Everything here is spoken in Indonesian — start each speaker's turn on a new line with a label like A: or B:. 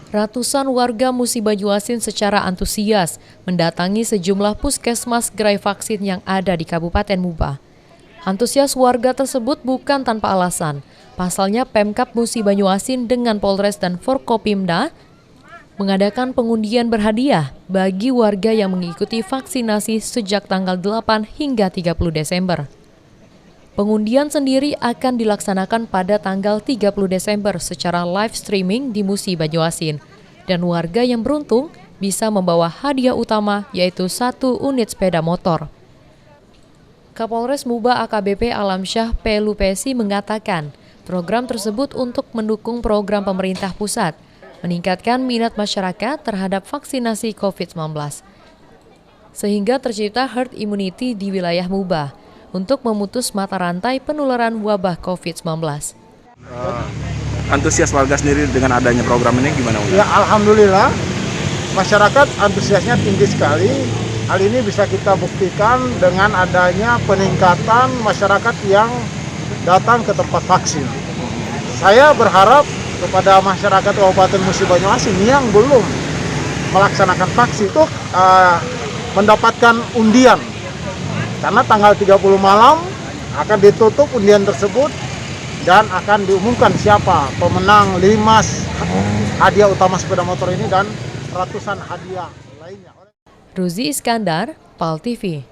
A: Ratusan warga Musi Banyuasin secara antusias mendatangi sejumlah puskesmas gerai vaksin yang ada di Kabupaten Muba. Antusias warga tersebut bukan tanpa alasan. Pasalnya Pemkab Musi Banyuasin dengan Polres dan Forkopimda mengadakan pengundian berhadiah bagi warga yang mengikuti vaksinasi sejak tanggal 8 hingga 30 Desember. Pengundian sendiri akan dilaksanakan pada tanggal 30 Desember secara live streaming di Musi Banyuasin. Dan warga yang beruntung bisa membawa hadiah utama yaitu 1 unit sepeda motor. Kapolres Muba AKBP Alamsyah P. Lupesi mengatakan program tersebut untuk mendukung program pemerintah pusat, meningkatkan minat masyarakat terhadap vaksinasi COVID-19. Sehingga tercipta herd immunity di wilayah Muba untuk memutus mata rantai penularan wabah COVID-19.
B: Antusias warga sendiri dengan adanya program ini gimana?
C: Ya, alhamdulillah masyarakat antusiasnya tinggi sekali. Hal ini bisa kita buktikan dengan adanya peningkatan masyarakat yang datang ke tempat vaksin. Saya berharap kepada masyarakat Kabupaten Musi Banyuasin yang belum melaksanakan vaksin itu mendapatkan undian. Karena tanggal 30 malam akan ditutup undian tersebut dan akan diumumkan siapa pemenang 5 hadiah utama sepeda motor ini dan ratusan hadiah lainnya.
A: Ruzi Iskandar, PAL TV.